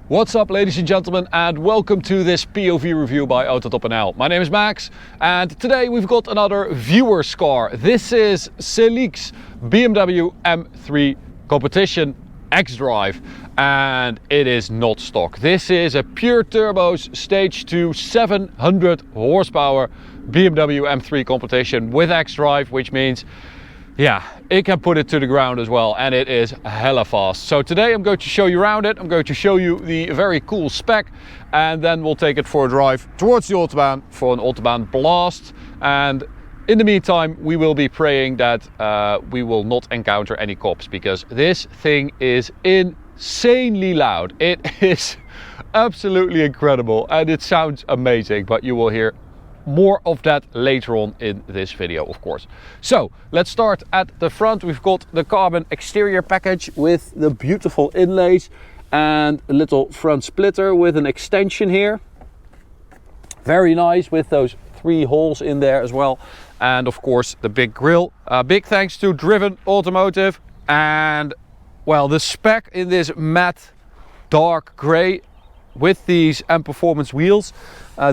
What's up, ladies and gentlemen, and welcome to this POV review by AutoTopNL. My name is Max, and today we've got another viewer's car. This is Celik's BMW M3 competition xDrive, and it is not stock. This is a pure turbos stage 2 700 horsepower BMW M3 competition with xDrive, which means yeah, it can put it to the ground as well, and it is hella fast. So today I'm going to show you around it. I'm going to show you the very cool spec, and then we'll take it for a drive towards the Autobahn for an Autobahn blast. And in the meantime, we will be praying that we will not encounter any cops, because this thing is insanely loud. It is absolutely incredible, and it sounds amazing, but you will hear more of that later on in this video, of course. So let's start at the front. We've got the carbon exterior package with the beautiful inlays and a little front splitter with an extension here. Very nice, with those 3 holes in there as well. And of course the big grille. Big thanks to Driven Automotive. And well, the spec in this matte dark gray with these M Performance wheels.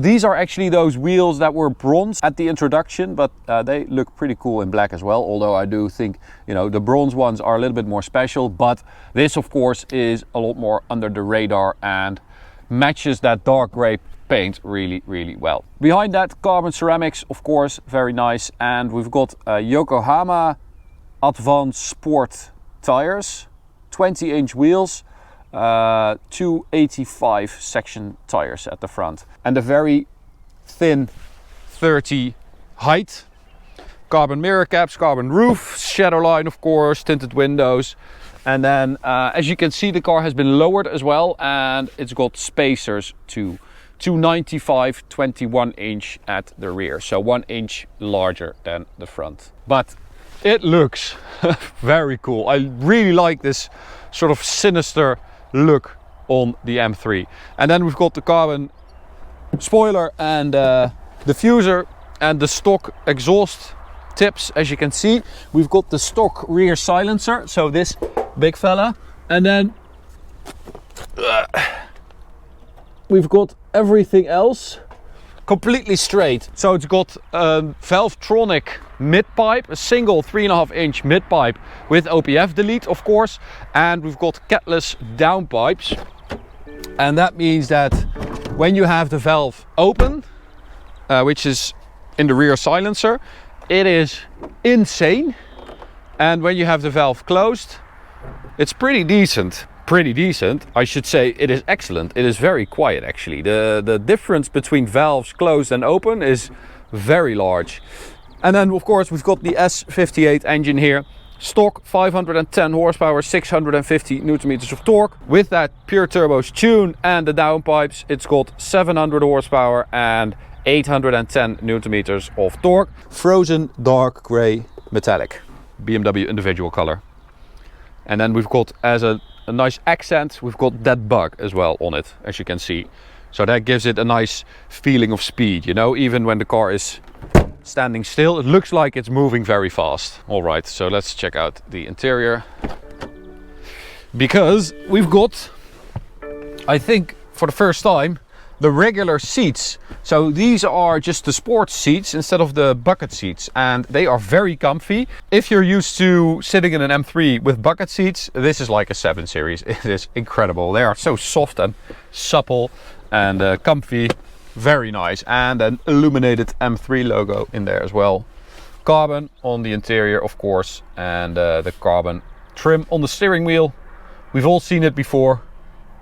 These are actually those wheels that were bronze at the introduction, but they look pretty cool in black as well. Although I do think, you know, the bronze ones are a little bit more special, but this of course is a lot more under the radar and matches that dark gray paint really, really well. Behind that, carbon ceramics, of course, very nice. And we've got Yokohama Advanced Sport tires, 20-inch wheels. 285 section tires at the front, and a very thin 30 height. Carbon mirror caps, carbon roof, shadow line of course, tinted windows, and then as you can see, the car has been lowered as well, and it's got spacers to 295 21-inch at the rear, so 1 inch larger than the front. But it looks very cool. I really like this sort of sinister look on the M3. And then we've got the carbon spoiler and diffuser and the stock exhaust tips. As you can see, we've got the stock rear silencer, so this big fella, and then we've got everything else completely straight. So it's got Valvetronic mid-pipe, a single 3.5-inch mid-pipe with OPF delete, of course, and we've got catless downpipes, and that means that when you have the valve open, which is in the rear silencer, it is insane, and when you have the valve closed, it's pretty decent. I should say it is excellent. It is very quiet actually. The difference between valves closed and open is very large. And then of course we've got the S58 engine here. Stock 510 horsepower, 650 newton meters of torque. With that pure turbos tune and the downpipes, it's got 700 horsepower and 810 newton meters of torque. Frozen dark gray metallic BMW individual color. And then we've got, as a nice accent, we've got that bug as well on it, as you can see. So that gives it a nice feeling of speed, you know, even when the car is standing still, it looks like it's moving very fast. All right, so let's check out the interior, because we've got, I think for the first time, the regular seats. So these are just the sports seats instead of the bucket seats, and they are very comfy. If you're used to sitting in an M3 with bucket seats, this is like a 7 Series. It is incredible. They are so soft and supple and comfy. Very nice, and an illuminated M3 logo in there as well. Carbon on the interior, of course, and the carbon trim on the steering wheel. We've all seen it before.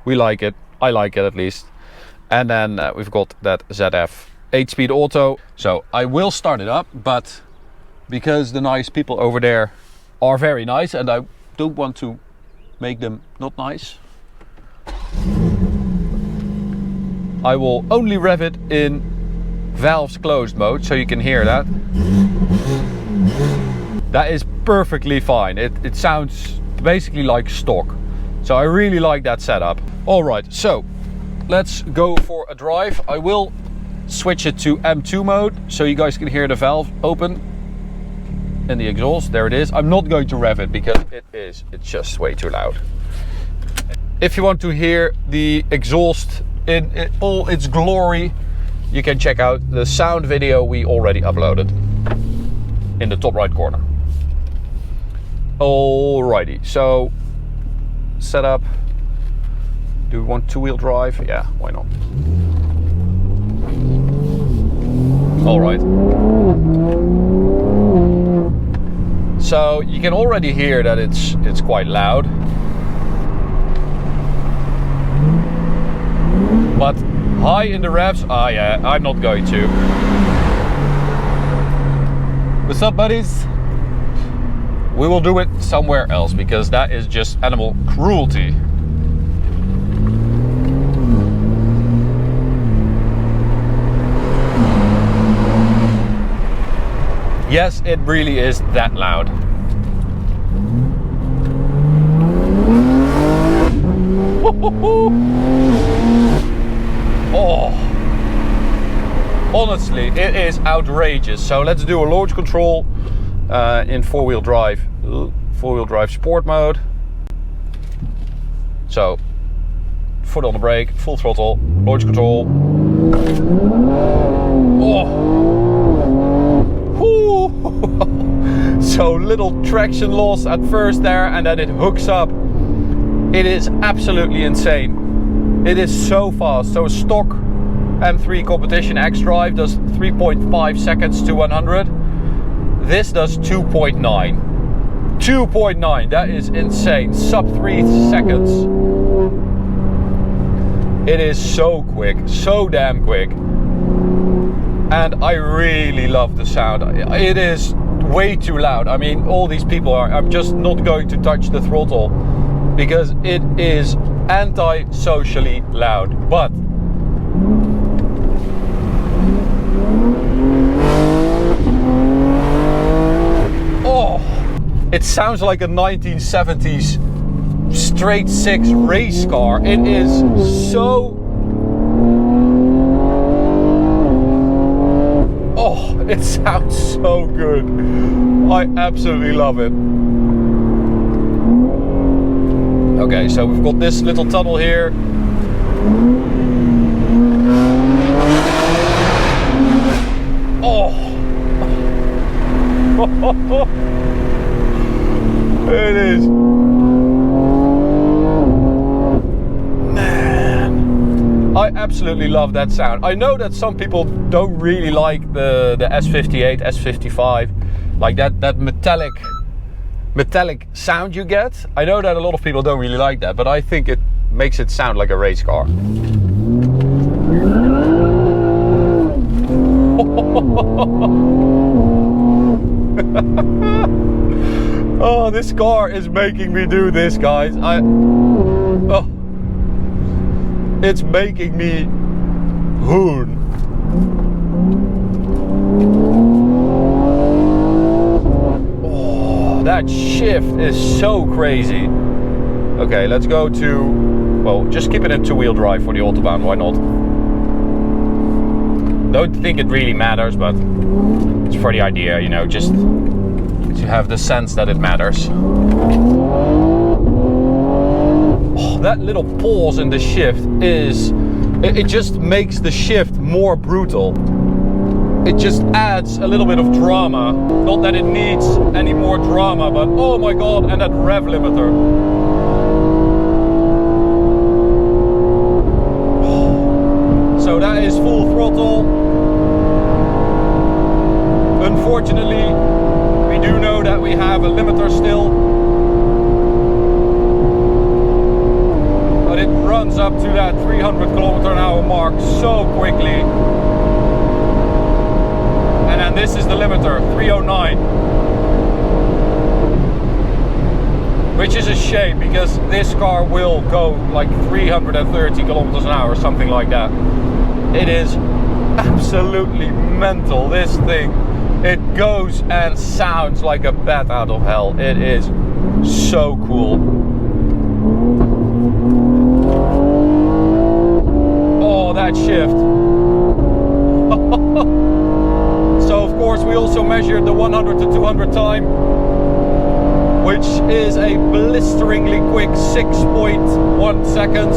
We like it. I like it at least. And then we've got that ZF 8-speed auto. So I will start it up, but because the nice people over there are very nice and I don't want to make them not nice, I will only rev it in valves closed mode, so you can hear that. That is perfectly fine. It sounds basically like stock. So I really like that setup. All right, so let's go for a drive. I will switch it to M2 mode so you guys can hear the valve open and the exhaust. There it is. I'm not going to rev it because it's just way too loud. if you want to hear the exhaust in all its glory, you can check out the sound video we already uploaded in the top right corner. Alrighty, so setup. Do we want two-wheel drive? Yeah, why not? Alright. So you can already hear that it's quite loud. But high in the revs, yeah, I'm not going to. What's up, buddies? We will do it somewhere else because that is just animal cruelty. Yes, it really is that loud. Oh, honestly, it is outrageous. So let's do a launch control in four-wheel drive sport mode. So foot on the brake, full throttle, launch control. Oh. So little traction loss at first there, and then it hooks up. It is absolutely insane. It is so fast. So stock M3 competition xDrive does 3.5 seconds to 100. This does 2.9. 2.9, that is insane. Sub 3 seconds. It is so quick, so damn quick. And I really love the sound. It is way too loud. I mean, all these people I'm just not going to touch the throttle because it is anti-socially loud. But oh, it sounds like a 1970s straight six race car. It is so... Oh, it sounds so good. I absolutely love it. Okay, so we've got this little tunnel here. Oh. It is. I absolutely love that sound. I know that some people don't really like the S58, S55, like that metallic sound you get. I know that a lot of people don't really like that, but I think it makes it sound like a race car. Oh, this car is making me do this, guys. Oh. It's making me hoon. Oh, that shift is so crazy. Okay, let's go to, well, just keep it in two-wheel drive for the Autobahn, why not? Don't think it really matters, but it's for the idea, you know, just to have the sense that it matters. Oh, that little pause in the shift is, it just makes the shift more brutal. It just adds a little bit of drama. Not that it needs any more drama, but oh my god, and that rev limiter. So that is full throttle. Unfortunately, we do know that we have a limiter still. But it runs up to that 300 km/h mark so quickly. And then this is the limiter, 309. Which is a shame, because this car will go like 330 km/h or something like that. It is absolutely mental, this thing. It goes and sounds like a bat out of hell. It is so cool. Oh, that shift. So of course we also measured the 100 to 200 time. which is a blisteringly quick 6.1 seconds,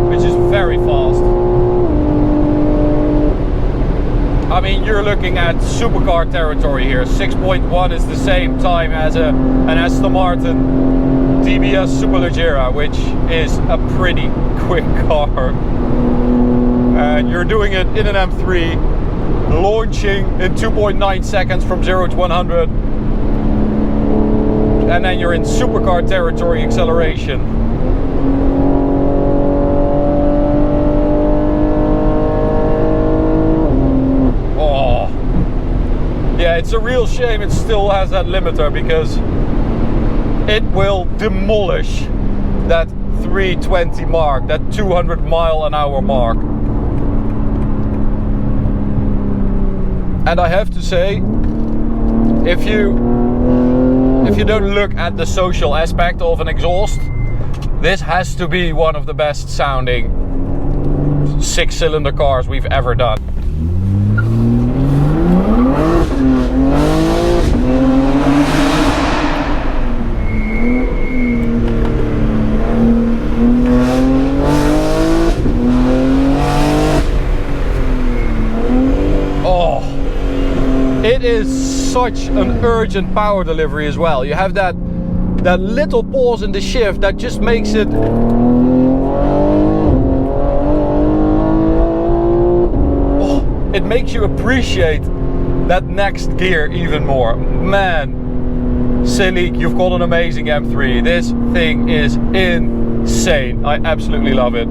which is very fast. I mean, you're looking at supercar territory here. 6.1 is the same time as an Aston Martin DBS Superleggera, which is a pretty quick car. And you're doing it in an M3, launching in 2.9 seconds from 0 to 100. And then you're in supercar territory acceleration. Oh, yeah, it's a real shame it still has that limiter, because it will demolish that 320 mark, that 200 mile an hour mark. And I have to say, if you don't look at the social aspect of an exhaust, this has to be one of the best sounding 6-cylinder cars we've ever done. It is such an urgent power delivery as well. You have that little pause in the shift that just makes it it makes you appreciate that next gear even more. Man, Celic, you've got an amazing M3. This thing is insane. I absolutely love it.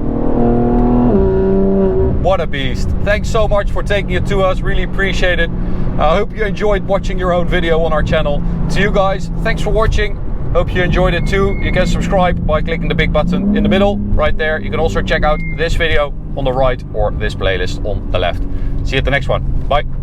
What a beast. Thanks so much for taking it to us. Really appreciate it. I hope you enjoyed watching your own video on our channel. To you guys, thanks for watching. Hope you enjoyed it too. You can subscribe by clicking the big button in the middle right there. You can also check out this video on the right or this playlist on the left. See you at the next one. Bye.